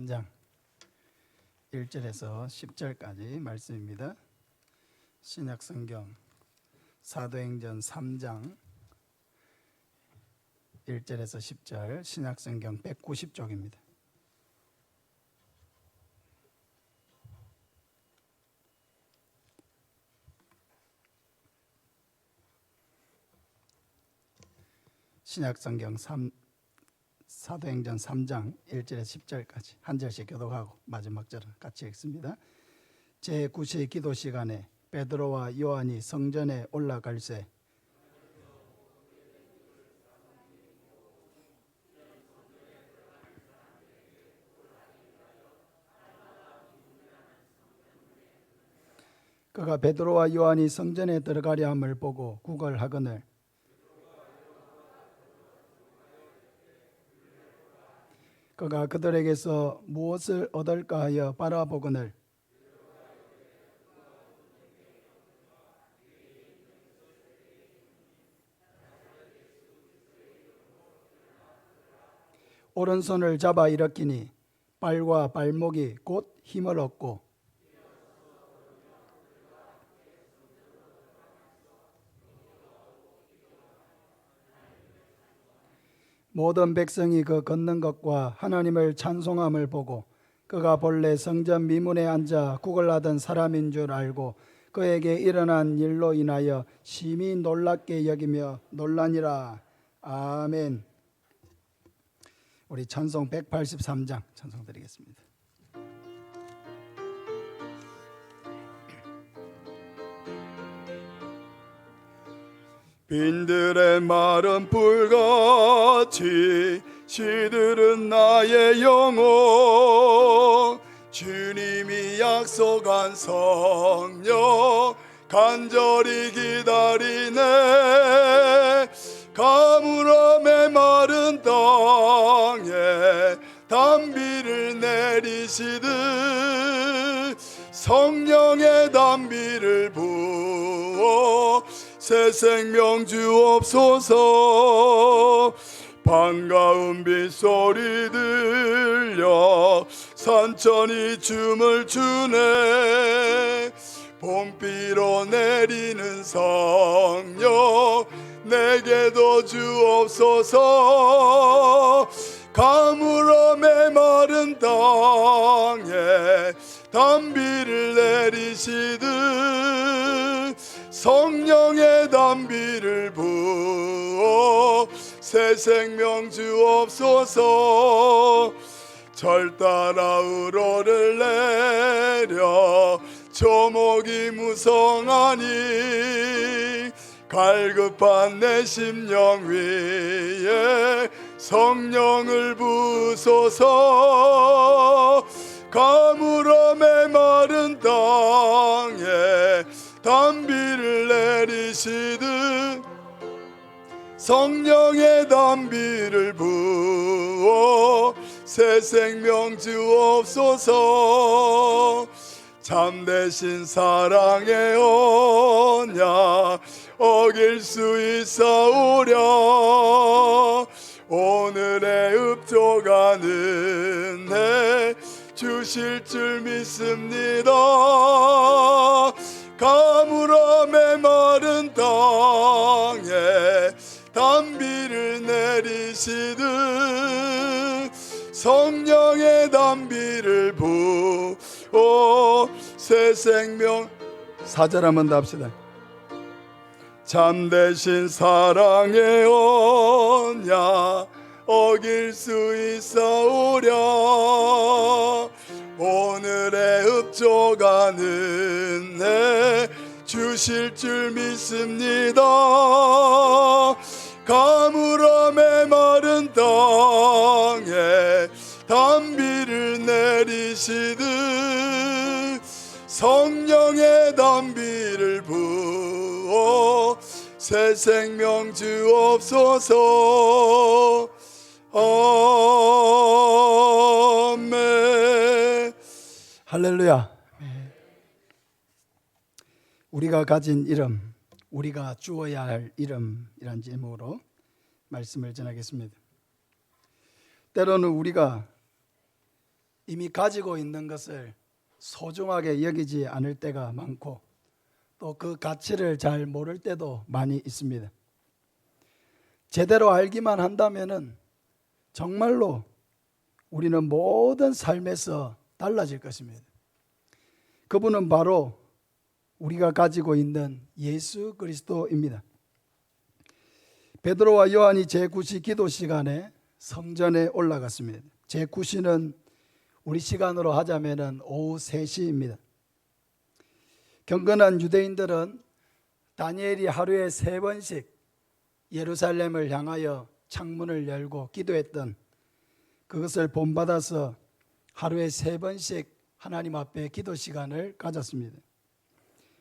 3장 1절에서 10절까지 말씀입니다. 신약성경 사도행전 3장 1절에서 10절, 신약성경 190쪽입니다. 신약성경 사도행전 3장 1절에서 10절까지 한 절씩 교독하고 마지막 절은 같이 읽습니다. 제9시 기도 시간에 베드로와 요한이 성전에 올라갈새 그가 베드로와 요한이 성전에 들어가려 함을 보고 구걸하거늘 그가 그들에게서 무엇을 얻을까 하여 바라보거늘 오른손을 잡아 일으키니 발과 발목이 곧 힘을 얻고 모든 백성이 그 걷는 것과 하나님을 찬송함을 보고 그가 본래 성전 미문에 앉아 구걸하던 사람인 줄 알고 그에게 일어난 일로 인하여 심히 놀랍게 여기며 놀라니라. 아멘. 우리 찬송 183장 찬송 드리겠습니다. 빈들의 마른 불같이 시들은 나의 영혼 주님이 약속한 성령 간절히 기다리네 가물어 메마른 땅에 단비를 내리시듯 성령의 단비를 부어 새 생명 주옵소서. 반가운 빗소리 들려 산천이 춤을 추네 봄비로 내리는 성령 내게도 주옵소서. 가물어 메마른 땅에 단비를 내리시듯 성령의 단비를 부어 새 생명 주옵소서. 절 따라 우로를 내려 조목이 무성하니 갈급한 내 심령 위에 성령을 부소서. 가물어 메마른 땅에 단비를 내리시듯 성령의 단비를 부어 새 생명 주옵소서. 참되신 사랑의 언약 어길 수 있사오랴 오늘의 읍조가 은혜 주실 줄 믿습니다. 가물어 메마른 땅에 단비를 내리시듯 성령의 단비를 부어 새 생명 4절 한번 더 합시다. 참되신 사랑의 언약 어길 수 있사오랴 오늘의 읍조가 은혜 주실 줄 믿습니다. 가물어 메마른 땅에 단비를 내리시듯 성령의 단비를 부어 새 생명 주옵소서. 아멘. 할렐루야. 우리가 가진 이름, 우리가 주어야 할 이름이란 제목으로 말씀을 전하겠습니다. 때로는 우리가 이미 가지고 있는 것을 소중하게 여기지 않을 때가 많고 또 그 가치를 잘 모를 때도 많이 있습니다. 제대로 알기만 한다면은 정말로 우리는 모든 삶에서 달라질 것입니다. 그분은 바로 우리가 가지고 있는 예수 그리스도입니다. 베드로와 요한이 제9시 기도 시간에 성전에 올라갔습니다. 제9시는 우리 시간으로 하자면 오후 3시입니다. 경건한 유대인들은 다니엘이 하루에 3번씩 예루살렘을 향하여 창문을 열고 기도했던 그것을 본받아서 하루에 3번씩 하나님 앞에 기도 시간을 가졌습니다.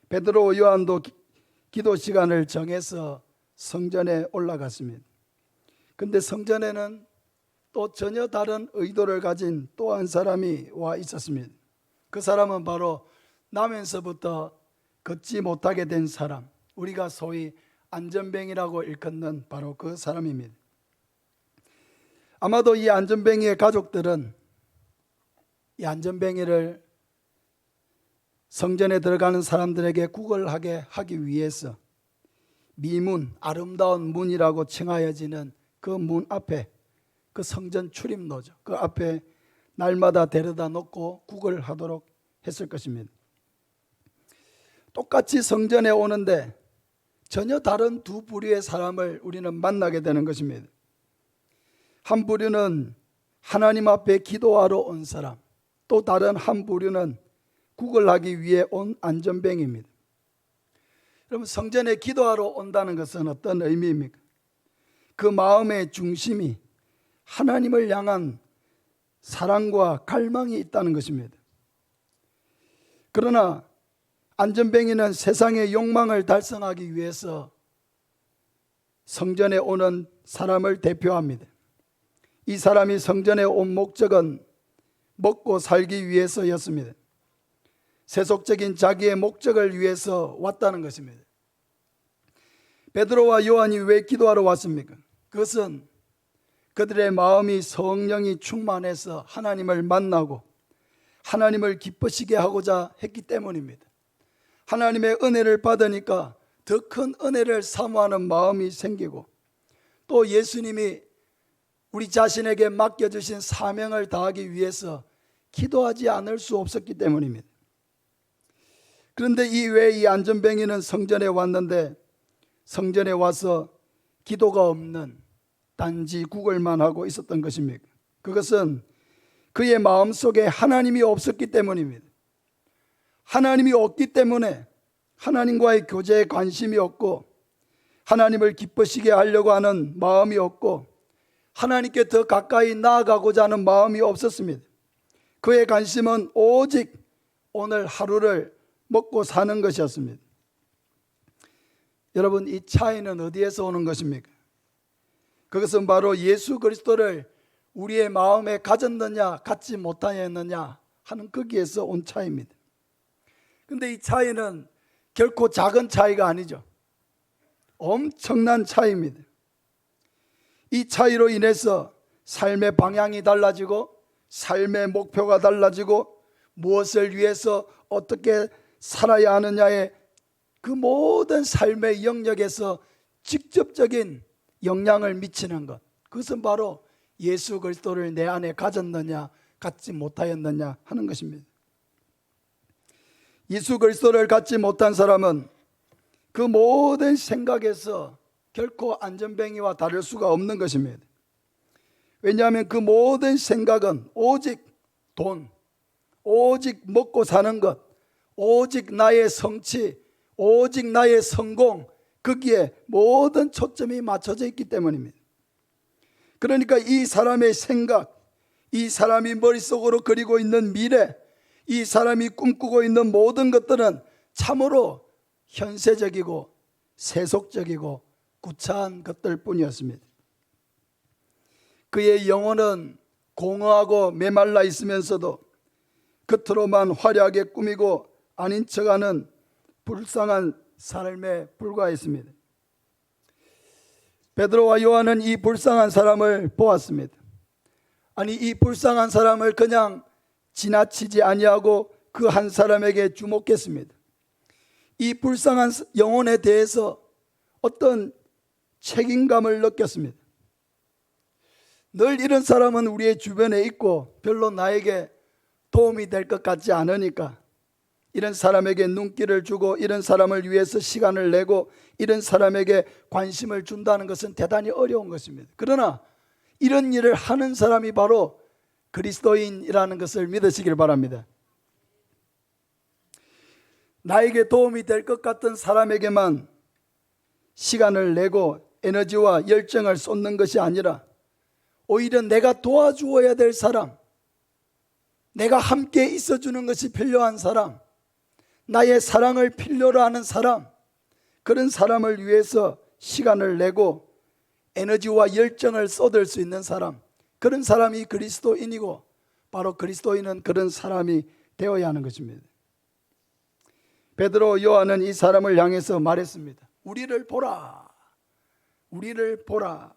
베드로 요한도 기도 시간을 정해서 성전에 올라갔습니다. 그런데 성전에는 또 전혀 다른 의도를 가진 또 한 사람이 와 있었습니다. 그 사람은 바로 나면서부터 걷지 못하게 된 사람, 우리가 소위 안전뱅이라고 일컫는 바로 그 사람입니다. 아마도 이 안전뱅이의 가족들은 이 안전뱅이를 성전에 들어가는 사람들에게 구걸하게 하기 위해서 미문, 아름다운 문이라고 칭하여지는 그 문 앞에, 그 성전 출입로죠, 그 앞에 날마다 데려다 놓고 구걸하도록 했을 것입니다. 똑같이 성전에 오는데 전혀 다른 두 부류의 사람을 우리는 만나게 되는 것입니다. 한 부류는 하나님 앞에 기도하러 온 사람, 또 다른 한 부류는 구걸하기 위해 온 안전뱅이입니다. 여러분, 성전에 기도하러 온다는 것은 어떤 의미입니까? 그 마음의 중심이 하나님을 향한 사랑과 갈망이 있다는 것입니다. 그러나 안전뱅이는 세상의 욕망을 달성하기 위해서 성전에 오는 사람을 대표합니다. 이 사람이 성전에 온 목적은 먹고 살기 위해서였습니다. 세속적인 자기의 목적을 위해서 왔다는 것입니다. 베드로와 요한이 왜 기도하러 왔습니까? 그것은 그들의 마음이 성령이 충만해서 하나님을 만나고 하나님을 기쁘시게 하고자 했기 때문입니다. 하나님의 은혜를 받으니까 더 큰 은혜를 사모하는 마음이 생기고 또 예수님이 우리 자신에게 맡겨주신 사명을 다하기 위해서 기도하지 않을 수 없었기 때문입니다. 그런데 이 안전뱅이는 성전에 왔는데 성전에 와서 기도가 없는 단지 구걸만 하고 있었던 것입니까? 그것은 그의 마음속에 하나님이 없었기 때문입니다. 하나님이 없기 때문에 하나님과의 교제에 관심이 없고 하나님을 기쁘시게 하려고 하는 마음이 없고 하나님께 더 가까이 나아가고자 하는 마음이 없었습니다. 그의 관심은 오직 오늘 하루를 먹고 사는 것이었습니다. 여러분, 이 차이는 어디에서 오는 것입니까? 그것은 바로 예수 그리스도를 우리의 마음에 가졌느냐 갖지 못하였느냐 하는 거기에서 온 차이입니다. 그런데 이 차이는 결코 작은 차이가 아니죠. 엄청난 차이입니다. 이 차이로 인해서 삶의 방향이 달라지고 삶의 목표가 달라지고 무엇을 위해서 어떻게 살아야 하느냐의 그 모든 삶의 영역에서 직접적인 영향을 미치는 것, 그것은 바로 예수 그리스도를 내 안에 가졌느냐 갖지 못하였느냐 하는 것입니다. 예수 그리스도를 갖지 못한 사람은 그 모든 생각에서 결코 안전뱅이와 다를 수가 없는 것입니다. 왜냐하면 그 모든 생각은 오직 돈, 오직 먹고 사는 것, 오직 나의 성취, 오직 나의 성공, 거기에 모든 초점이 맞춰져 있기 때문입니다. 그러니까 이 사람의 생각, 이 사람이 머릿속으로 그리고 있는 미래, 이 사람이 꿈꾸고 있는 모든 것들은 참으로 현세적이고 세속적이고 구차한 것들 뿐이었습니다. 그의 영혼은 공허하고 메말라 있으면서도 겉으로만 화려하게 꾸미고 아닌 척하는 불쌍한 삶에 불과했습니다. 베드로와 요한은 이 불쌍한 사람을 보았습니다. 아니, 이 불쌍한 사람을 그냥 지나치지 아니하고 그 한 사람에게 주목했습니다. 이 불쌍한 영혼에 대해서 어떤 책임감을 느꼈습니다. 늘 이런 사람은 우리의 주변에 있고 별로 나에게 도움이 될 것 같지 않으니까 이런 사람에게 눈길을 주고 이런 사람을 위해서 시간을 내고 이런 사람에게 관심을 준다는 것은 대단히 어려운 것입니다. 그러나 이런 일을 하는 사람이 바로 그리스도인이라는 것을 믿으시길 바랍니다. 나에게 도움이 될 것 같은 사람에게만 시간을 내고 에너지와 열정을 쏟는 것이 아니라 오히려 내가 도와주어야 될 사람, 내가 함께 있어주는 것이 필요한 사람, 나의 사랑을 필요로 하는 사람, 그런 사람을 위해서 시간을 내고 에너지와 열정을 쏟을 수 있는 사람, 그런 사람이 그리스도인이고 바로 그리스도인은 그런 사람이 되어야 하는 것입니다. 베드로, 요한은 이 사람을 향해서 말했습니다. 우리를 보라. 우리를 보라.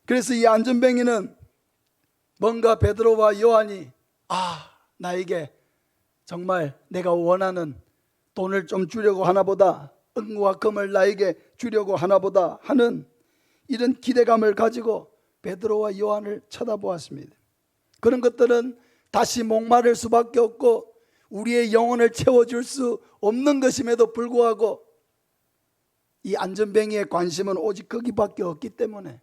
그래서 이 안전뱅이는 뭔가 베드로와 요한이 나에게 정말 내가 원하는 돈을 좀 주려고 하나보다, 은과 금을 나에게 주려고 하나보다 하는 이런 기대감을 가지고 베드로와 요한을 쳐다보았습니다. 그런 것들은 다시 목마를 수밖에 없고 우리의 영혼을 채워줄 수 없는 것임에도 불구하고 이 안전뱅이의 관심은 오직 거기밖에 없기 때문에,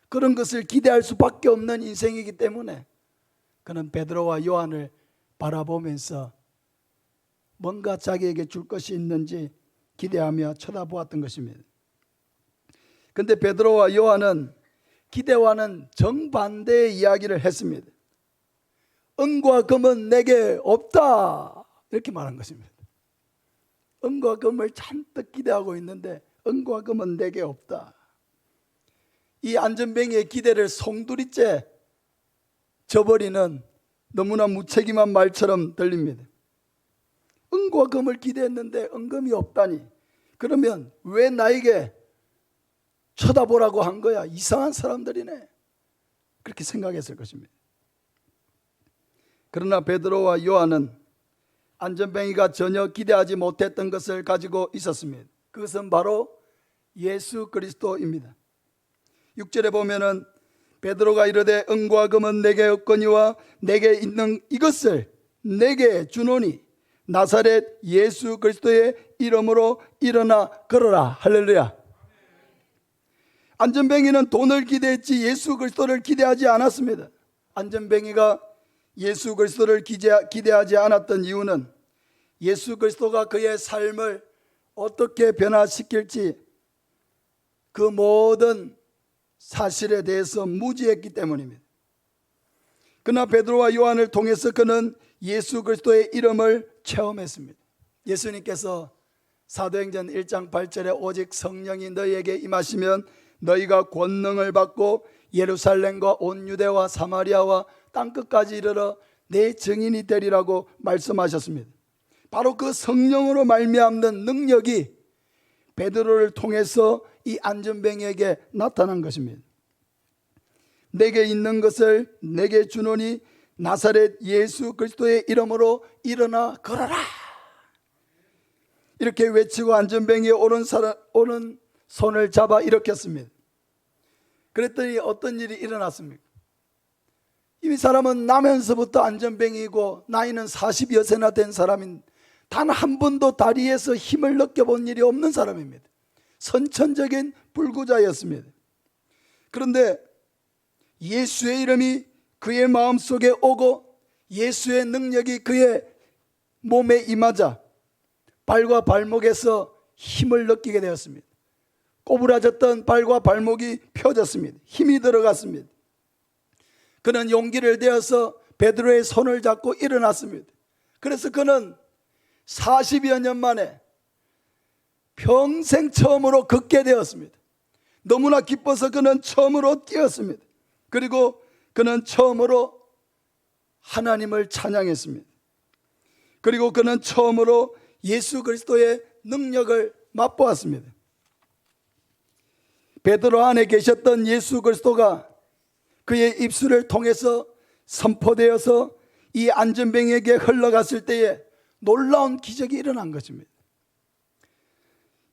그런 것을 기대할 수밖에 없는 인생이기 때문에 그는 베드로와 요한을 바라보면서 뭔가 자기에게 줄 것이 있는지 기대하며 쳐다보았던 것입니다. 그런데 베드로와 요한은 기대와는 정반대의 이야기를 했습니다. 은과 금은 내게 없다, 이렇게 말한 것입니다. 은과 금을 잔뜩 기대하고 있는데 은과 금은 내게 없다. 이 안전뱅이의 기대를 송두리째 저버리는 너무나 무책임한 말처럼 들립니다. 은과 금을 기대했는데 은금이 없다니, 그러면 왜 나에게 쳐다보라고 한 거야? 이상한 사람들이네, 그렇게 생각했을 것입니다. 그러나 베드로와 요한은 안전뱅이가 전혀 기대하지 못했던 것을 가지고 있었습니다. 그것은 바로 예수 그리스도입니다. 6절에 보면은 베드로가 이르되 은과 금은 내게 없거니와 내게 있는 이것을 내게 주노니 나사렛 예수 그리스도의 이름으로 일어나 걸어라. 할렐루야. 안전뱅이는 돈을 기대했지 예수 그리스도를 기대하지 않았습니다. 안전뱅이가 예수 그리스도를 기대하지 않았던 이유는 예수 그리스도가 그의 삶을 어떻게 변화시킬지 그 모든 사실에 대해서 무지했기 때문입니다. 그러나 베드로와 요한을 통해서 그는 예수 그리스도의 이름을 체험했습니다. 예수님께서 사도행전 1장 8절에 오직 성령이 너희에게 임하시면 너희가 권능을 받고 예루살렘과 온 유대와 사마리아와 땅끝까지 이르러 내 증인이 되리라고 말씀하셨습니다. 바로 그 성령으로 말미암는 능력이 베드로를 통해서 이 안전뱅이에게 나타난 것입니다. 내게 있는 것을 내게 주노니 나사렛 예수 그리스도의 이름으로 일어나 걸어라. 이렇게 외치고 안전뱅이의 오른 손을 잡아 일으켰습니다. 그랬더니 어떤 일이 일어났습니까? 이 사람은 나면서부터 안전뱅이고 나이는 40여 세나 된 사람인, 단 한 번도 다리에서 힘을 느껴본 일이 없는 사람입니다. 선천적인 불구자였습니다. 그런데 예수의 이름이 그의 마음속에 오고 예수의 능력이 그의 몸에 임하자 발과 발목에서 힘을 느끼게 되었습니다. 꼬부라졌던 발과 발목이 펴졌습니다. 힘이 들어갔습니다. 그는 용기를 내어서 베드로의 손을 잡고 일어났습니다. 그래서 그는 40여 년 만에 평생 처음으로 걷게 되었습니다. 너무나 기뻐서 그는 처음으로 뛰었습니다. 그리고 그는 처음으로 하나님을 찬양했습니다. 그리고 그는 처음으로 예수 그리스도의 능력을 맛보았습니다. 베드로 안에 계셨던 예수 그리스도가 그의 입술을 통해서 선포되어서 이 안전뱅이에게 흘러갔을 때에 놀라운 기적이 일어난 것입니다.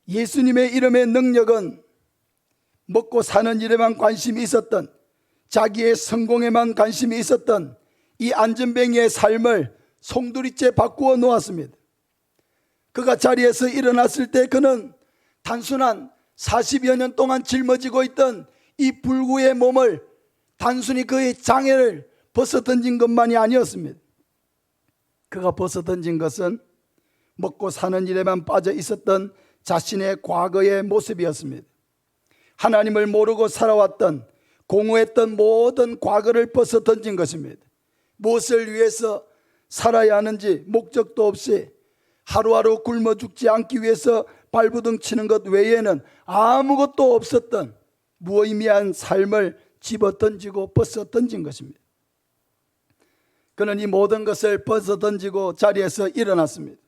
예수님의 이름의 능력은 먹고 사는 일에만 관심이 있었던, 자기의 성공에만 관심이 있었던 이 안전뱅이의 삶을 송두리째 바꾸어 놓았습니다. 그가 자리에서 일어났을 때 그는 단순한 40여 년 동안 짊어지고 있던 이 불구의 몸을 단순히 그의 장애를 벗어던진 것만이 아니었습니다. 그가 벗어던진 것은 먹고 사는 일에만 빠져 있었던 자신의 과거의 모습이었습니다. 하나님을 모르고 살아왔던, 공허했던 모든 과거를 벗어던진 것입니다. 무엇을 위해서 살아야 하는지 목적도 없이 하루하루 굶어 죽지 않기 위해서 발부둥 치는 것 외에는 아무것도 없었던 무의미한 삶을 집어던지고 벗어던진 것입니다. 그는 이 모든 것을 벗어던지고 자리에서 일어났습니다.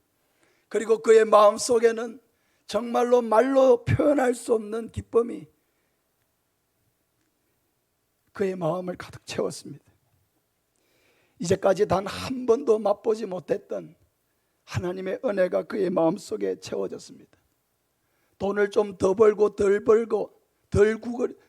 그리고 그의 마음속에는 정말로 말로 표현할 수 없는 기쁨이 그의 마음을 가득 채웠습니다. 이제까지 단 한 번도 맛보지 못했던 하나님의 은혜가 그의 마음속에 채워졌습니다. 돈을 좀 더 벌고 덜 벌고 덜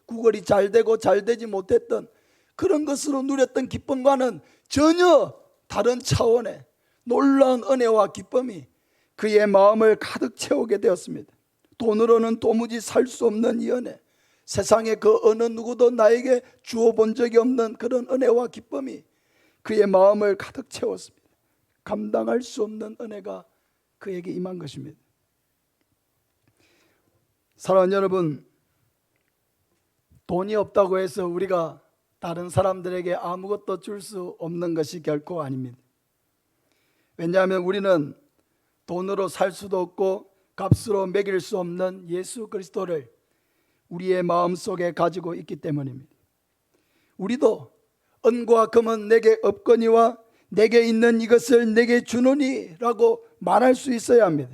구걸이 잘 되고 잘 되지 못했던 그런 것으로 누렸던 기쁨과는 전혀 다른 차원의 놀라운 은혜와 기쁨이 그의 마음을 가득 채우게 되었습니다. 돈으로는 도무지 살 수 없는 이 은혜, 세상에 그 어느 누구도 나에게 주어본 적이 없는 그런 은혜와 기쁨이 그의 마음을 가득 채웠습니다. 감당할 수 없는 은혜가 그에게 임한 것입니다. 사랑하는 여러분, 돈이 없다고 해서 우리가 다른 사람들에게 아무것도 줄 수 없는 것이 결코 아닙니다. 왜냐하면 우리는 돈으로 살 수도 없고 값으로 매길 수 없는 예수 그리스도를 우리의 마음속에 가지고 있기 때문입니다. 우리도 은과 금은 내게 없거니와 내게 있는 이것을 내게 주노니 라고 말할 수 있어야 합니다.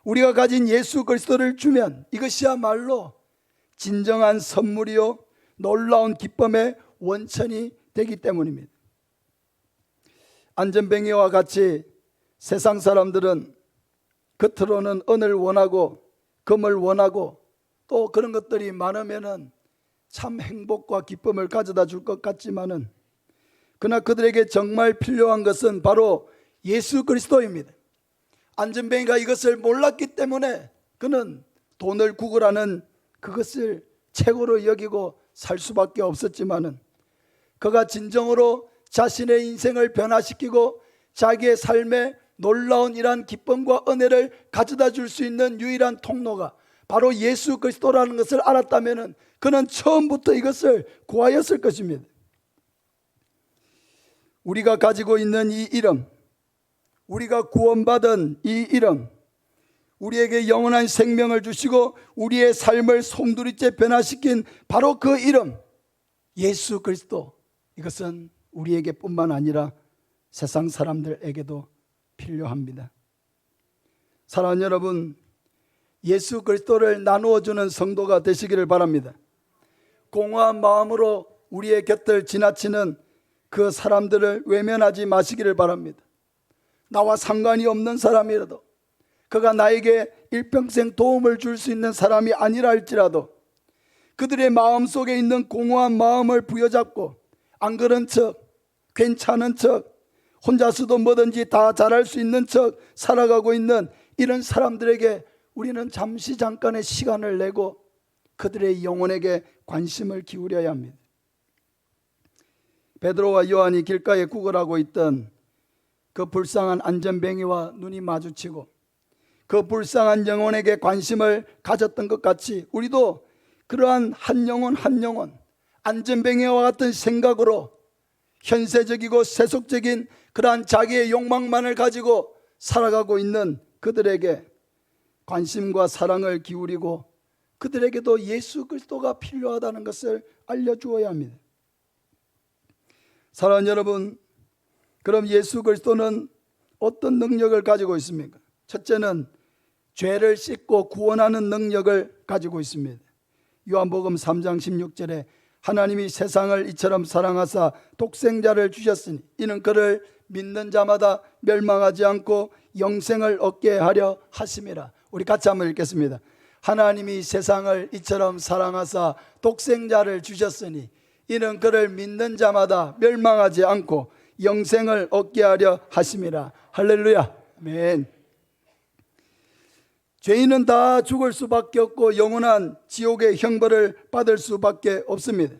우리가 가진 예수 그리스도를 주면 이것이야말로 진정한 선물이요 놀라운 기쁨의 원천이 되기 때문입니다. 안전뱅이와 같이 세상 사람들은 겉으로는 은을 원하고 금을 원하고 또 그런 것들이 많으면은 참 행복과 기쁨을 가져다 줄 것 같지만은 그러나 그들에게 정말 필요한 것은 바로 예수 그리스도입니다. 안전뱅이가 이것을 몰랐기 때문에 그는 돈을 구걸하는 그것을 최고로 여기고 살 수밖에 없었지만은 그가 진정으로 자신의 인생을 변화시키고 자기의 삶에 놀라운 이러한 기쁨과 은혜를 가져다 줄 수 있는 유일한 통로가 바로 예수 그리스도라는 것을 알았다면 그는 처음부터 이것을 구하였을 것입니다. 우리가 가지고 있는 이 이름, 우리가 구원받은 이 이름, 우리에게 영원한 생명을 주시고 우리의 삶을 송두리째 변화시킨 바로 그 이름 예수 그리스도, 이것은 우리에게 뿐만 아니라 세상 사람들에게도 필요합니다. 사랑하는 여러분, 예수 그리스도를 나누어주는 성도가 되시기를 바랍니다. 공허한 마음으로 우리의 곁을 지나치는 그 사람들을 외면하지 마시기를 바랍니다. 나와 상관이 없는 사람이라도, 그가 나에게 일평생 도움을 줄 수 있는 사람이 아니라 할지라도 그들의 마음속에 있는 공허한 마음을 부여잡고 안 그런 척, 괜찮은 척, 혼자서도 뭐든지 다 잘할 수 있는 척 살아가고 있는 이런 사람들에게 우리는 잠시 잠깐의 시간을 내고 그들의 영혼에게 관심을 기울여야 합니다. 베드로와 요한이 길가에 구걸하고 있던 그 불쌍한 안전뱅이와 눈이 마주치고 그 불쌍한 영혼에게 관심을 가졌던 것 같이 우리도 그러한 한 영혼 한 영혼, 안전뱅이와 같은 생각으로 현세적이고 세속적인 그러한 자기의 욕망만을 가지고 살아가고 있는 그들에게 관심과 사랑을 기울이고 그들에게도 예수 그리스도가 필요하다는 것을 알려주어야 합니다. 사랑하는 여러분, 그럼 예수 그리스도는 어떤 능력을 가지고 있습니까? 첫째는 죄를 씻고 구원하는 능력을 가지고 있습니다. 요한복음 3장 16절에 하나님이 세상을 이처럼 사랑하사 독생자를 주셨으니 이는 그를 믿는 자마다 멸망하지 않고 영생을 얻게 하려 하심이라. 우리 같이 한번 읽겠습니다. 하나님이 세상을 이처럼 사랑하사 독생자를 주셨으니 이는 그를 믿는 자마다 멸망하지 않고 영생을 얻게 하려 하심이라. 할렐루야. 아멘. 죄인은 다 죽을 수밖에 없고 영원한 지옥의 형벌을 받을 수밖에 없습니다.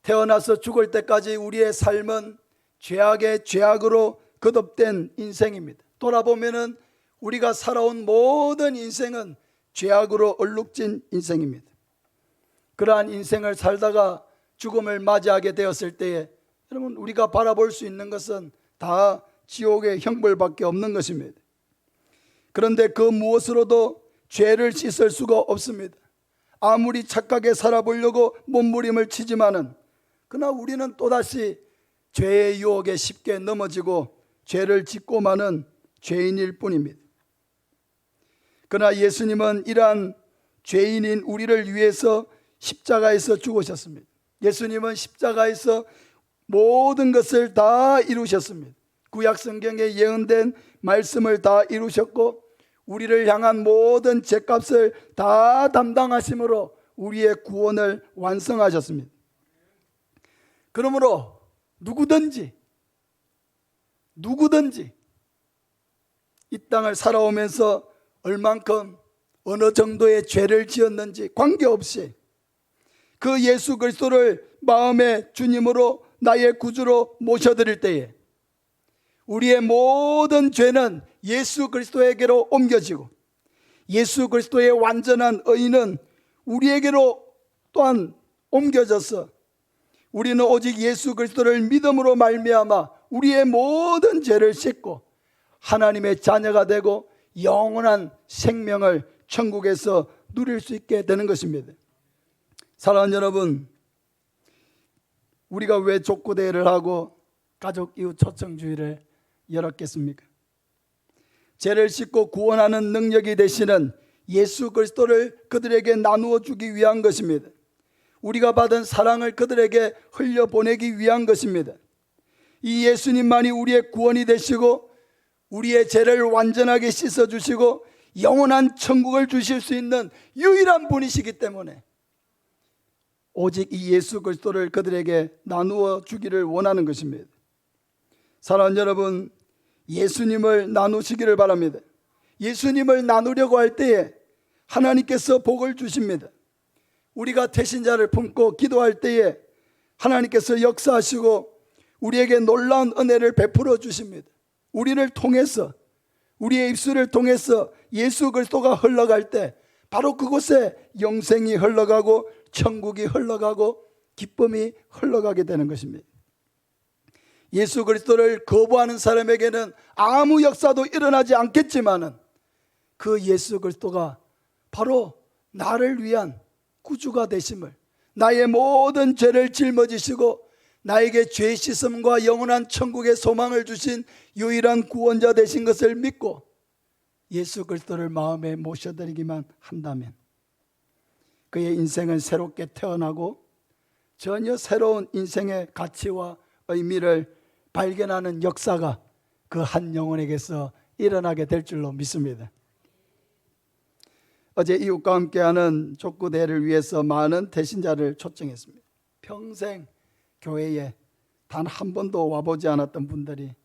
태어나서 죽을 때까지 우리의 삶은 죄악의 죄악으로 거듭된 인생입니다. 돌아보면은 우리가 살아온 모든 인생은 죄악으로 얼룩진 인생입니다. 그러한 인생을 살다가 죽음을 맞이하게 되었을 때에 여러분 우리가 바라볼 수 있는 것은 다 지옥의 형벌밖에 없는 것입니다. 그런데 그 무엇으로도 죄를 씻을 수가 없습니다. 아무리 착하게 살아보려고 몸부림을 치지만은 그러나 우리는 또다시 죄의 유혹에 쉽게 넘어지고 죄를 짓고 마는 죄인일 뿐입니다. 그러나 예수님은 이러한 죄인인 우리를 위해서 십자가에서 죽으셨습니다. 예수님은 십자가에서 모든 것을 다 이루셨습니다. 구약 성경에 예언된 말씀을 다 이루셨고 우리를 향한 모든 죄값을 다 담당하심으로 우리의 구원을 완성하셨습니다. 그러므로 누구든지 이 땅을 살아오면서 얼만큼 어느 정도의 죄를 지었는지 관계없이 그 예수 그리스도를 마음의 주님으로 나의 구주로 모셔드릴 때에 우리의 모든 죄는 예수 그리스도에게로 옮겨지고 예수 그리스도의 완전한 의는 우리에게로 또한 옮겨져서 우리는 오직 예수 그리스도를 믿음으로 말미암아 우리의 모든 죄를 씻고 하나님의 자녀가 되고 영원한 생명을 천국에서 누릴 수 있게 되는 것입니다. 사랑하는 여러분, 우리가 왜 족구대회를 하고 가족 이웃 초청주의를 열었겠습니까? 죄를 씻고 구원하는 능력이 되시는 예수 그리스도를 그들에게 나누어 주기 위한 것입니다. 우리가 받은 사랑을 그들에게 흘려보내기 위한 것입니다. 이 예수님만이 우리의 구원이 되시고 우리의 죄를 완전하게 씻어주시고 영원한 천국을 주실 수 있는 유일한 분이시기 때문에 오직 이 예수 그리스도를 그들에게 나누어 주기를 원하는 것입니다. 사랑하는 여러분, 예수님을 나누시기를 바랍니다. 예수님을 나누려고 할 때에 하나님께서 복을 주십니다. 우리가 태신자를 품고 기도할 때에 하나님께서 역사하시고 우리에게 놀라운 은혜를 베풀어 주십니다. 우리를 통해서 우리의 입술을 통해서 예수 그리스도가 흘러갈 때 바로 그곳에 영생이 흘러가고 천국이 흘러가고 기쁨이 흘러가게 되는 것입니다. 예수 그리스도를 거부하는 사람에게는 아무 역사도 일어나지 않겠지만은 그 예수 그리스도가 바로 나를 위한 구주가 되심을, 나의 모든 죄를 짊어지시고 나에게 죄 씻음과 영원한 천국의 소망을 주신 유일한 구원자 되신 것을 믿고 예수 그리스도를 마음에 모셔드리기만 한다면 그의 인생은 새롭게 태어나고 전혀 새로운 인생의 가치와 의미를 발견하는 역사가 그 한 영혼에게서 일어나게 될 줄로 믿습니다. 어제 이웃과 함께하는 족구대회를 위해서 많은 대신자를 초청했습니다. 평생 교회에 단 한 번도 와보지 않았던 분들이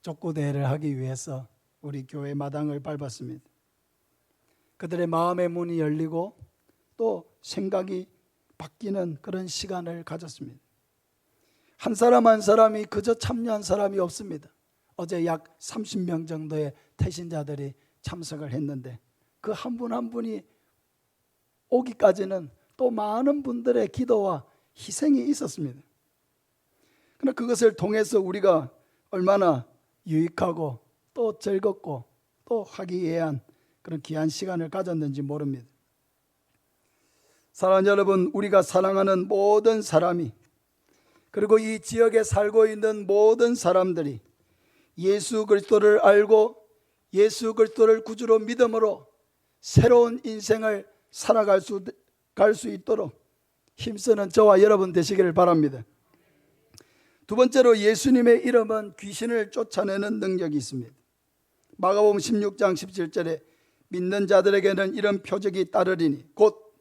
족구대회를 하기 위해서 우리 교회 마당을 밟았습니다. 그들의 마음의 문이 열리고 또 생각이 바뀌는 그런 시간을 가졌습니다. 한 사람 한 사람이 그저 참여한 사람이 없습니다. 어제 약 30명 정도의 태신자들이 참석을 했는데 그 한 분 한 분이 오기까지는 또 많은 분들의 기도와 희생이 있었습니다. 그러나 그것을 통해서 우리가 얼마나 유익하고 또 즐겁고 또 화기애애한 그런 귀한 시간을 가졌는지 모릅니다. 사랑하는 여러분, 우리가 사랑하는 모든 사람이 그리고 이 지역에 살고 있는 모든 사람들이 예수 그리스도를 알고 예수 그리스도를 구주로 믿음으로 새로운 인생을 살아갈 수 있도록 힘쓰는 저와 여러분 되시기를 바랍니다. 두 번째로 예수님의 이름은 귀신을 쫓아내는 능력이 있습니다. 마가복음 16장 17절에 믿는 자들에게는 이런 표적이 따르리니 곧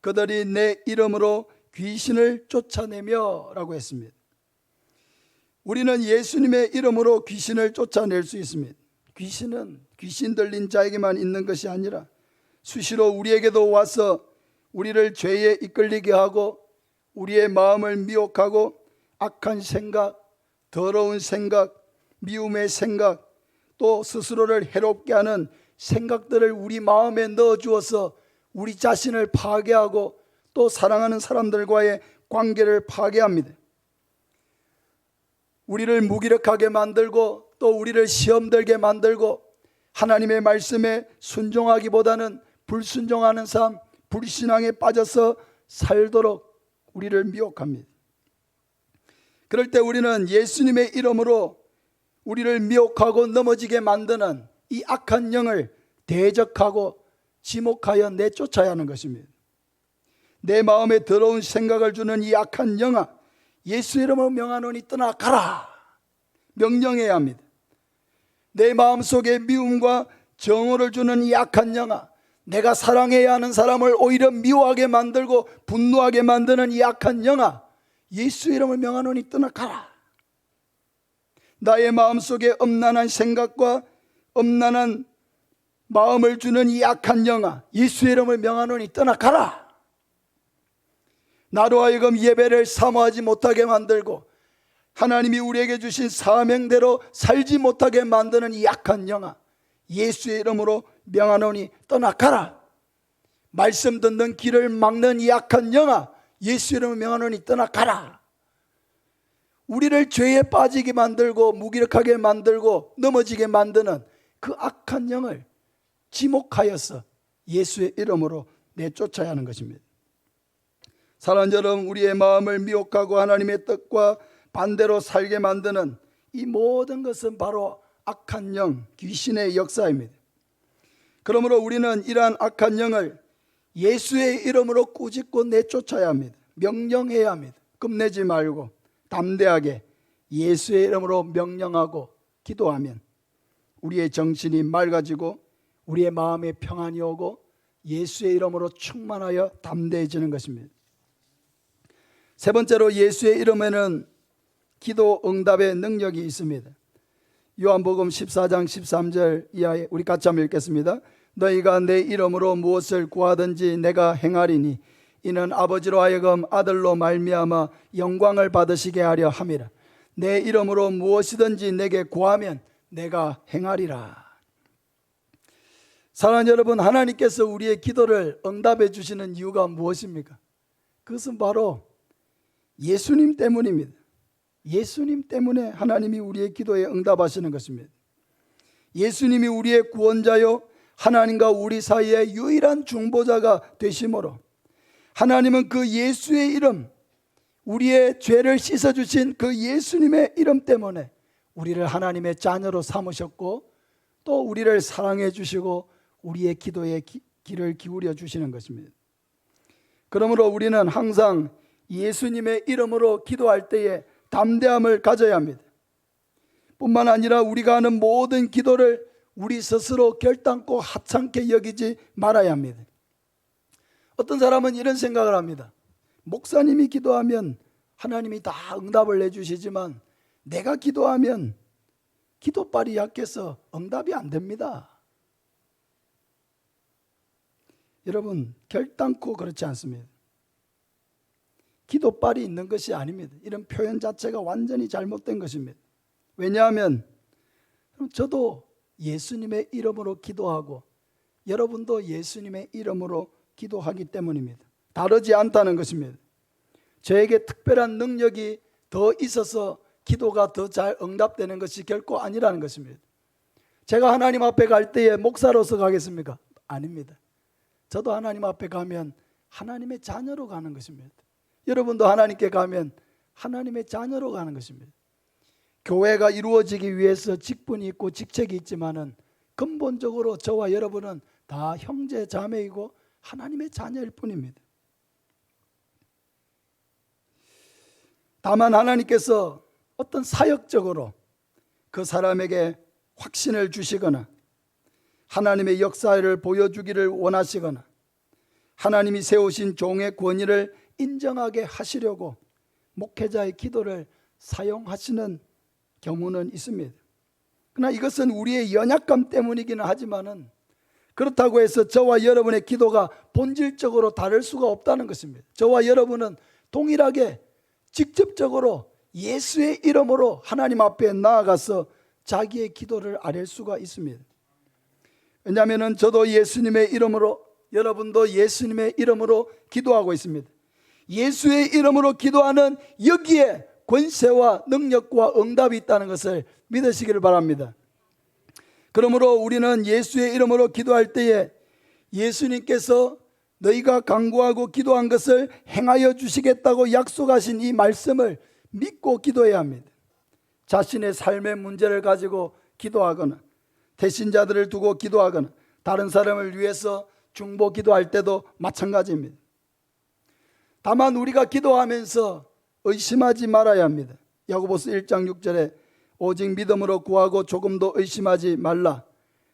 그들이 내 이름으로 귀신을 쫓아내며 라고 했습니다. 우리는 예수님의 이름으로 귀신을 쫓아낼 수 있습니다. 귀신은 귀신 들린 자에게만 있는 것이 아니라 수시로 우리에게도 와서 우리를 죄에 이끌리게 하고 우리의 마음을 미혹하고 악한 생각, 더러운 생각, 미움의 생각, 또 스스로를 해롭게 하는 생각들을 우리 마음에 넣어주어서 우리 자신을 파괴하고 또 사랑하는 사람들과의 관계를 파괴합니다. 우리를 무기력하게 만들고 또 우리를 시험 들게 만들고 하나님의 말씀에 순종하기보다는 불순종하는 삶, 불신앙에 빠져서 살도록 우리를 미혹합니다. 그럴 때 우리는 예수님의 이름으로 우리를 미혹하고 넘어지게 만드는 이 악한 영을 대적하고 지목하여 내쫓아야 하는 것입니다. 내 마음에 더러운 생각을 주는 이 악한 영아, 예수 이름으로 명하노니 떠나가라 명령해야 합니다. 내 마음속에 미움과 정오를 주는 이 악한 영아, 내가 사랑해야 하는 사람을 오히려 미워하게 만들고 분노하게 만드는 이 악한 영아, 예수 이름을 명하노니 떠나가라. 나의 마음속에 엄난한 생각과 엄난한 마음을 주는 이 악한 영아, 예수 이름을 명하노니 떠나가라. 나로 하여금 예배를 사모하지 못하게 만들고 하나님이 우리에게 주신 사명대로 살지 못하게 만드는 이 악한 영아, 예수의 이름으로 명하노니 떠나가라. 말씀 듣는 길을 막는 이 악한 영아, 예수 이름으로 명하노니 떠나가라. 우리를 죄에 빠지게 만들고 무기력하게 만들고 넘어지게 만드는 그 악한 영을 지목하여서 예수의 이름으로 내쫓아야 하는 것입니다. 사랑하는 여러분, 우리의 마음을 미혹하고 하나님의 뜻과 반대로 살게 만드는 이 모든 것은 바로 악한 영, 귀신의 역사입니다. 그러므로 우리는 이러한 악한 영을 예수의 이름으로 꾸짖고 내쫓아야 합니다. 명령해야 합니다. 겁내지 말고 담대하게 예수의 이름으로 명령하고 기도하면 우리의 정신이 맑아지고 우리의 마음에 평안이 오고 예수의 이름으로 충만하여 담대해지는 것입니다. 세 번째로 예수의 이름에는 기도 응답의 능력이 있습니다. 요한복음 14장 13절 이하에 우리 같이 한번 읽겠습니다. 너희가 내 이름으로 무엇을 구하든지 내가 행하리니 이는 아버지로 하여금 아들로 말미암아 영광을 받으시게 하려 함이라. 내 이름으로 무엇이든지 내게 구하면 내가 행하리라. 사랑하는 여러분, 하나님께서 우리의 기도를 응답해 주시는 이유가 무엇입니까? 그것은 바로 예수님 때문입니다. 예수님 때문에 하나님이 우리의 기도에 응답하시는 것입니다. 예수님이 우리의 구원자요 하나님과 우리 사이의 유일한 중보자가 되심으로 하나님은 그 예수의 이름, 우리의 죄를 씻어주신 그 예수님의 이름 때문에 우리를 하나님의 자녀로 삼으셨고 또 우리를 사랑해 주시고 우리의 기도에 귀를 기울여 주시는 것입니다. 그러므로 우리는 항상 예수님의 이름으로 기도할 때에 담대함을 가져야 합니다. 뿐만 아니라 우리가 하는 모든 기도를 우리 스스로 결단코 하찮게 여기지 말아야 합니다. 어떤 사람은 이런 생각을 합니다. 목사님이 기도하면 하나님이 다 응답을 내주시지만 내가 기도하면 기도빨이 약해서 응답이 안 됩니다. 여러분, 결단코 그렇지 않습니다. 기도빨이 있는 것이 아닙니다. 이런 표현 자체가 완전히 잘못된 것입니다. 왜냐하면 저도 예수님의 이름으로 기도하고 여러분도 예수님의 이름으로 기도하기 때문입니다. 다르지 않다는 것입니다. 저에게 특별한 능력이 더 있어서 기도가 더 잘 응답되는 것이 결코 아니라는 것입니다. 제가 하나님 앞에 갈 때에 목사로서 가겠습니까? 아닙니다. 저도 하나님 앞에 가면 하나님의 자녀로 가는 것입니다. 여러분도 하나님께 가면 하나님의 자녀로 가는 것입니다. 교회가 이루어지기 위해서 직분이 있고 직책이 있지만은 근본적으로 저와 여러분은 다 형제 자매이고 하나님의 자녀일 뿐입니다. 다만 하나님께서 어떤 사역적으로 그 사람에게 확신을 주시거나 하나님의 역사를 보여주기를 원하시거나 하나님이 세우신 종의 권위를 인정하게 하시려고 목회자의 기도를 사용하시는 경우는 있습니다. 그러나 이것은 우리의 연약감 때문이기는 하지만은 그렇다고 해서 저와 여러분의 기도가 본질적으로 다를 수가 없다는 것입니다. 저와 여러분은 동일하게 직접적으로 예수의 이름으로 하나님 앞에 나아가서 자기의 기도를 아뢰 수가 있습니다. 왜냐하면 저도 예수님의 이름으로, 여러분도 예수님의 이름으로 기도하고 있습니다. 예수의 이름으로 기도하는 여기에 권세와 능력과 응답이 있다는 것을 믿으시기를 바랍니다. 그러므로 우리는 예수의 이름으로 기도할 때에 예수님께서 너희가 간구하고 기도한 것을 행하여 주시겠다고 약속하신 이 말씀을 믿고 기도해야 합니다. 자신의 삶의 문제를 가지고 기도하거나 대신자들을 두고 기도하거나 다른 사람을 위해서 중보 기도할 때도 마찬가지입니다. 다만 우리가 기도하면서 의심하지 말아야 합니다. 야고보서 1장 6절에 오직 믿음으로 구하고 조금도 의심하지 말라.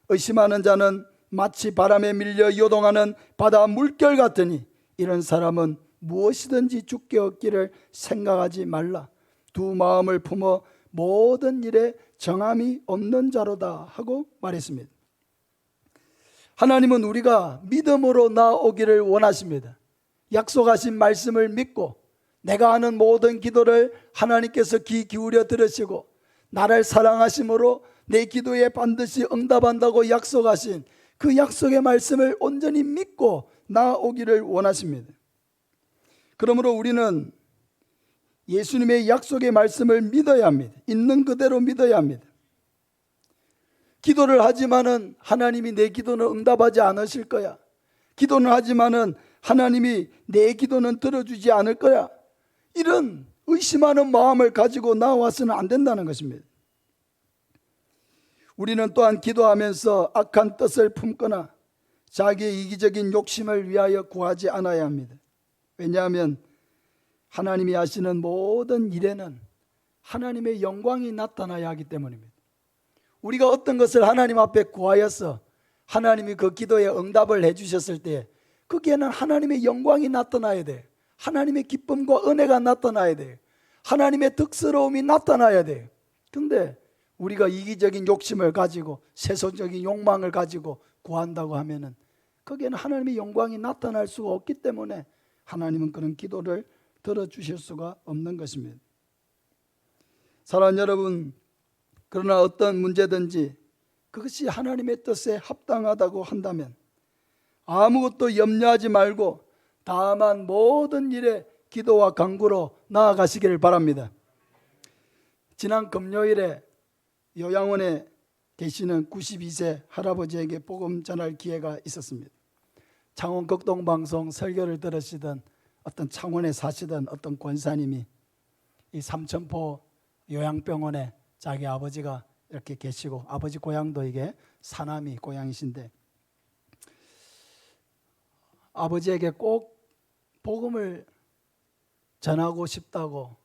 의심하는 자는 마치 바람에 밀려 요동하는 바다 물결 같으니 이런 사람은 무엇이든지 주께 얻기를 생각하지 말라. 두 마음을 품어 모든 일에 정함이 없는 자로다 하고 말했습니다. 하나님은 우리가 믿음으로 나오기를 원하십니다. 약속하신 말씀을 믿고 내가 하는 모든 기도를 하나님께서 귀 기울여 들으시고 나를 사랑하심으로 내 기도에 반드시 응답한다고 약속하신 그 약속의 말씀을 온전히 믿고 나오기를 원하십니다. 그러므로 우리는 예수님의 약속의 말씀을 믿어야 합니다. 있는 그대로 믿어야 합니다. 기도를 하지만은 하나님이 내 기도는 응답하지 않으실 거야. 기도는 하지만은 하나님이 내 기도는 들어주지 않을 거야. 이런 의심하는 마음을 가지고 나와서는 안 된다는 것입니다. 우리는 또한 기도하면서 악한 뜻을 품거나 자기의 이기적인 욕심을 위하여 구하지 않아야 합니다. 왜냐하면 하나님이 하시는 모든 일에는 하나님의 영광이 나타나야 하기 때문입니다. 우리가 어떤 것을 하나님 앞에 구하여서 하나님이 그 기도에 응답을 해주셨을 때 거기에는 하나님의 영광이 나타나야 돼요. 하나님의 기쁨과 은혜가 나타나야 돼요. 하나님의 덕스러움이 나타나야 돼요. 그런데 우리가 이기적인 욕심을 가지고 세속적인 욕망을 가지고 구한다고 하면은 거기에는 하나님의 영광이 나타날 수가 없기 때문에 하나님은 그런 기도를 들어주실 수가 없는 것입니다. 사랑하는 여러분, 그러나 어떤 문제든지 그것이 하나님의 뜻에 합당하다고 한다면 아무것도 염려하지 말고 다만 모든 일에 기도와 간구로 나아가시기를 바랍니다. 지난 금요일에 요양원에 계시는 92세 할아버지에게 복음 전할 기회가 있었습니다. 창원 극동방송 설교를 들으시던 어떤 창원에 사시던 어떤 권사님이 이 삼천포 요양병원에 자기 아버지가 이렇게 계시고 아버지 고향도 이게 사남이 고향이신데 아버지에게 꼭 복음을 전하고 싶다고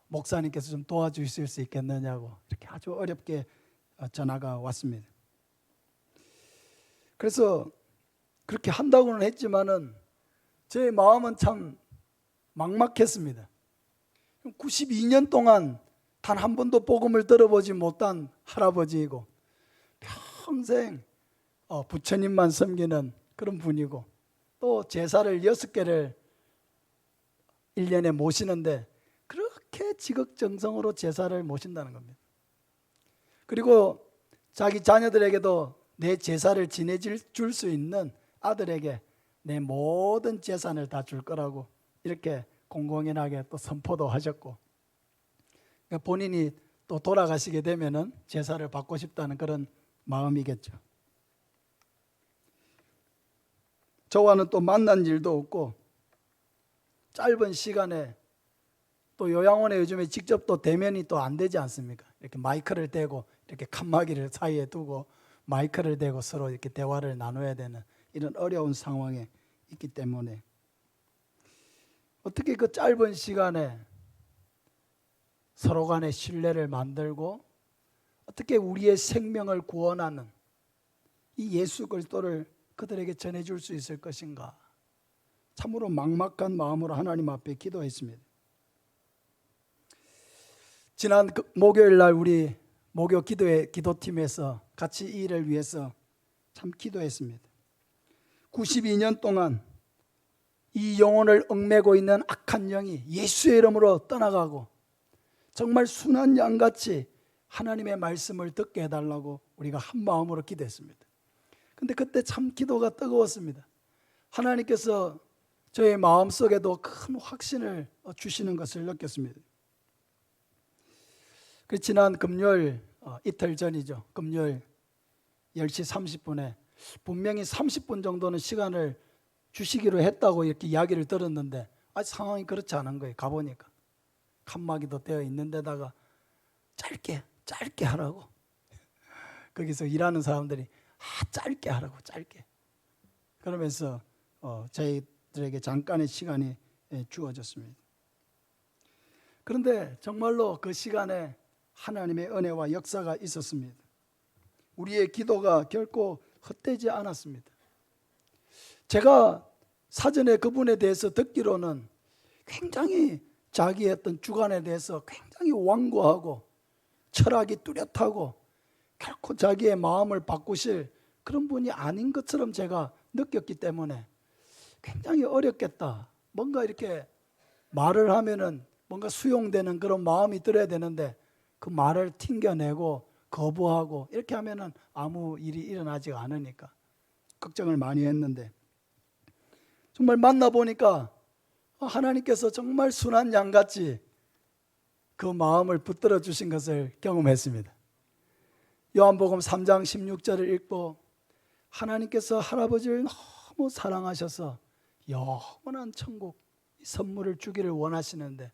목사님께서 좀 도와주실 수 있겠느냐고 이렇게 아주 어렵게 전화가 왔습니다. 그래서 그렇게 한다고는 했지만은 제 마음은 참 막막했습니다. 92년 동안 단 한 번도 복음을 들어보지 못한 할아버지이고 평생 부처님만 섬기는 그런 분이고 또 제사를 6개를 1년에 모시는데 그렇게 지극정성으로 제사를 모신다는 겁니다. 그리고 자기 자녀들에게도 내 제사를 지내줄 수 있는 아들에게 내 모든 재산을 다 줄 거라고 이렇게 공공연하게 또 선포도 하셨고 본인이 또 돌아가시게 되면은 제사를 받고 싶다는 그런 마음이겠죠. 저와는 또 만난 일도 없고 짧은 시간에 또 요양원에 요즘에 직접 또 대면이 또 안 되지 않습니까? 이렇게 마이크를 대고 이렇게 칸막이를 사이에 두고 마이크를 대고 서로 이렇게 대화를 나눠야 되는 이런 어려운 상황에 있기 때문에 어떻게 그 짧은 시간에 서로 간의 신뢰를 만들고 어떻게 우리의 생명을 구원하는 이 예수 그리스도를 그들에게 전해줄 수 있을 것인가? 참으로 막막한 마음으로 하나님 앞에 기도했습니다. 지난 목요일 날 우리 목요 기도팀에서 같이 이 일을 위해서 참 기도했습니다. 92년 동안 이 영혼을 얽매고 있는 악한 영이 예수의 이름으로 떠나가고 정말 순한 양같이 하나님의 말씀을 듣게 해달라고 우리가 한 마음으로 기도했습니다. 근데 그때 참 기도가 뜨거웠습니다. 하나님께서 저의 마음속에도 큰 확신을 주시는 것을 느꼈습니다. 그 지난 금요일 이틀 전이죠. 금요일 10시 30분에 분명히 30분 정도는 시간을 주시기로 했다고 이렇게 이야기를 들었는데 아직 상황이 그렇지 않은 거예요. 가보니까 칸막이도 되어 있는데다가 짧게 하라고 거기서 일하는 사람들이 짧게 하라고 짧게 그러면서 저희들에게 잠깐의 시간이 주어졌습니다. 그런데 정말로 그 시간에 하나님의 은혜와 역사가 있었습니다. 우리의 기도가 결코 헛되지 않았습니다. 제가 사전에 그분에 대해서 듣기로는 굉장히 자기의 어떤 주관에 대해서 굉장히 완고하고 철학이 뚜렷하고 결코 자기의 마음을 바꾸실 그런 분이 아닌 것처럼 제가 느꼈기 때문에 굉장히 어렵겠다. 뭔가 이렇게 말을 하면은 뭔가 수용되는 그런 마음이 들어야 되는데 그 말을 튕겨내고 거부하고 이렇게 하면은 아무 일이 일어나지 않으니까 걱정을 많이 했는데 정말 만나보니까 하나님께서 정말 순한 양같이 그 마음을 붙들어 주신 것을 경험했습니다. 요한복음 3장 16절을 읽고 하나님께서 할아버지를 너무 사랑하셔서 영원한 천국 선물을 주기를 원하시는데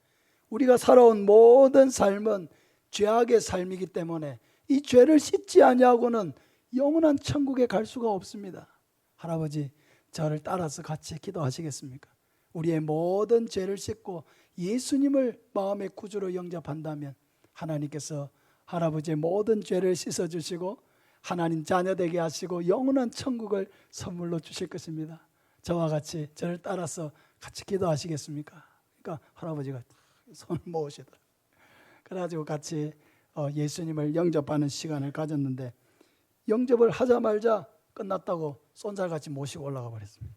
우리가 살아온 모든 삶은 죄악의 삶이기 때문에 이 죄를 씻지 아니하고는 영원한 천국에 갈 수가 없습니다. 할아버지 저를 따라서 같이 기도하시겠습니까? 우리의 모든 죄를 씻고 예수님을 마음의 구주로 영접한다면 하나님께서 할아버지의 모든 죄를 씻어주시고 하나님 자녀 되게 하시고 영원한 천국을 선물로 주실 것입니다. 저와 같이 저를 따라서 같이 기도하시겠습니까? 그러니까 할아버지가 손을 모으시더라고요. 그래가지고 같이 예수님을 영접하는 시간을 가졌는데 영접을 하자마자 끝났다고 쏜살같이 모시고 올라가 버렸습니다.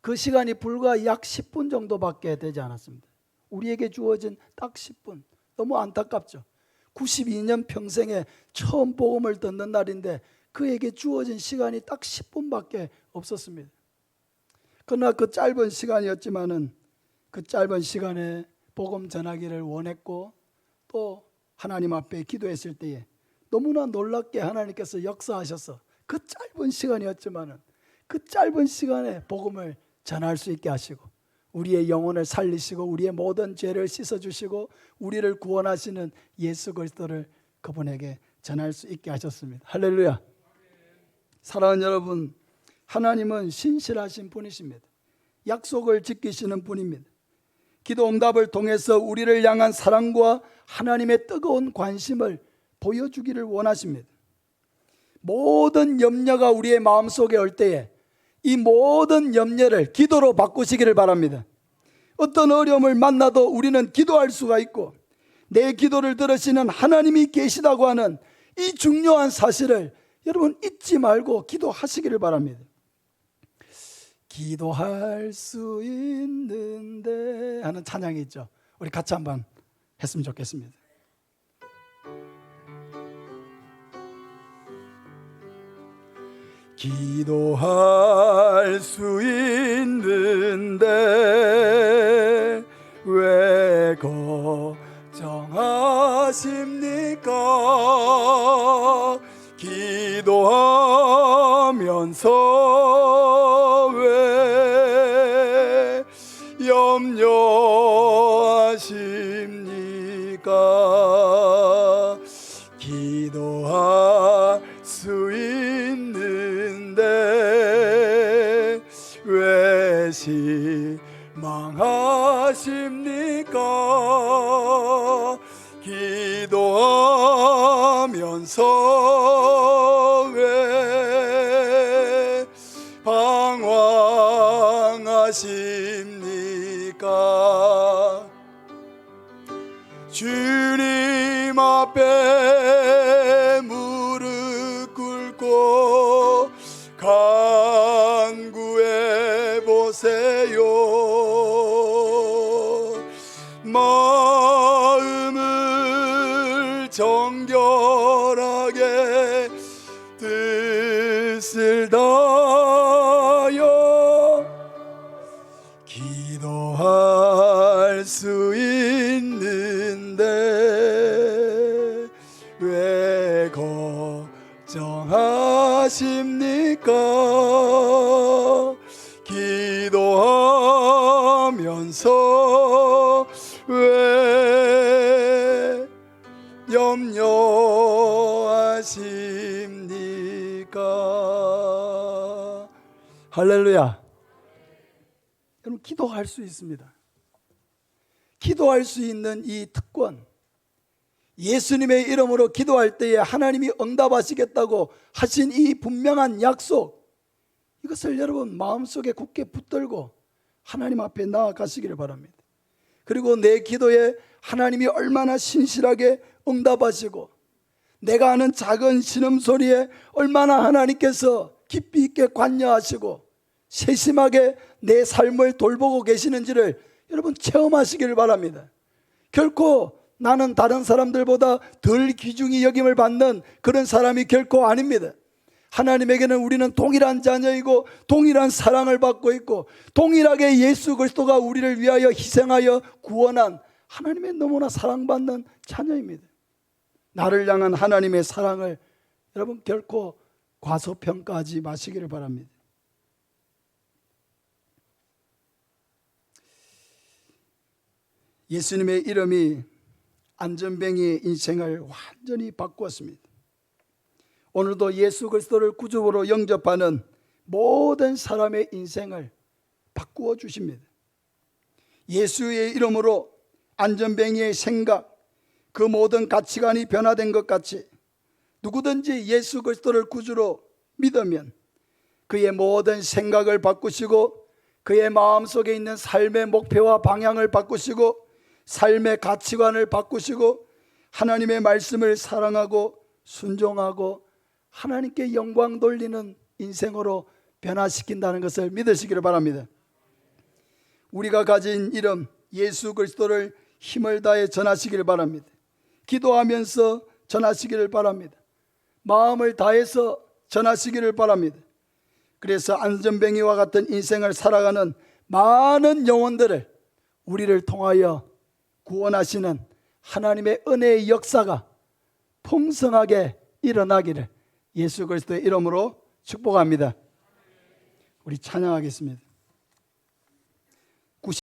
그 시간이 불과 약 10분 정도밖에 되지 않았습니다. 우리에게 주어진 딱 10분. 너무 안타깝죠. 92년 평생에 처음 복음을 듣는 날인데 그에게 주어진 시간이 딱 10분밖에 없었습니다. 그러나 그 짧은 시간이었지만은 그 짧은 시간에 복음 전하기를 원했고 또 하나님 앞에 기도했을 때에 너무나 놀랍게 하나님께서 역사하셔서 그 짧은 시간이었지만은 그 짧은 시간에 복음을 전할 수 있게 하시고 우리의 영혼을 살리시고 우리의 모든 죄를 씻어주시고 우리를 구원하시는 예수 그리스도를 그분에게 전할 수 있게 하셨습니다. 할렐루야. 사랑하는 여러분, 하나님은 신실하신 분이십니다. 약속을 지키시는 분입니다. 기도 응답을 통해서 우리를 향한 사랑과 하나님의 뜨거운 관심을 보여주기를 원하십니다. 모든 염려가 우리의 마음속에 올 때에 이 모든 염려를 기도로 바꾸시기를 바랍니다. 어떤 어려움을 만나도 우리는 기도할 수가 있고 내 기도를 들으시는 하나님이 계시다고 하는 이 중요한 사실을 여러분 잊지 말고 기도하시기를 바랍니다. 기도할 수 있는데 하는 찬양이 있죠. 우리 같이 한번 했으면 좋겠습니다. 기도할 수 있는데 왜 걱정하십니까? 기도하면서 왜 염려하십니까? 기도할 수 있는데 왜 실망하십니까? 기도하면서 왜 방황하십니까? 주님 앞에 무릎 꿇고 간구해 보세요. 마음을 정결하게 뜻을 다하여 기도할 수 있는데 왜 걱정하십니까? 기도하면서 왜 염려하십니까? 할렐루야. 여러분, 기도할 수 있습니다. 기도할 수 있는 이 특권, 예수님의 이름으로 기도할 때에 하나님이 응답하시겠다고 하신 이 분명한 약속, 이것을 여러분 마음속에 굳게 붙들고 하나님 앞에 나아가시기를 바랍니다. 그리고 내 기도에 하나님이 얼마나 신실하게 응답하시고 내가 하는 작은 신음소리에 얼마나 하나님께서 깊이 있게 관여하시고 세심하게 내 삶을 돌보고 계시는지를 여러분 체험하시기를 바랍니다. 결코 나는 다른 사람들보다 덜 귀중히 여김을 받는 그런 사람이 결코 아닙니다. 하나님에게는 우리는 동일한 자녀이고 동일한 사랑을 받고 있고 동일하게 예수 그리스도가 우리를 위하여 희생하여 구원한 하나님의 너무나 사랑받는 자녀입니다. 나를 향한 하나님의 사랑을 여러분 결코 과소평가하지 마시기를 바랍니다. 예수님의 이름이 안전뱅이의 인생을 완전히 바꾸었습니다. 오늘도 예수 그리스도를 구주로 영접하는 모든 사람의 인생을 바꾸어 주십니다. 예수의 이름으로 안전뱅이의 생각, 그 모든 가치관이 변화된 것 같이 누구든지 예수 그리스도를 구주로 믿으면 그의 모든 생각을 바꾸시고 그의 마음속에 있는 삶의 목표와 방향을 바꾸시고 삶의 가치관을 바꾸시고 하나님의 말씀을 사랑하고 순종하고 하나님께 영광 돌리는 인생으로 변화시킨다는 것을 믿으시기를 바랍니다. 우리가 가진 이름 예수 그리스도를 힘을 다해 전하시기를 바랍니다. 기도하면서 전하시기를 바랍니다. 마음을 다해서 전하시기를 바랍니다. 그래서 안전뱅이와 같은 인생을 살아가는 많은 영혼들을 우리를 통하여 구원하시는 하나님의 은혜의 역사가 풍성하게 일어나기를 예수 그리스도의 이름으로 축복합니다. 우리 찬양하겠습니다.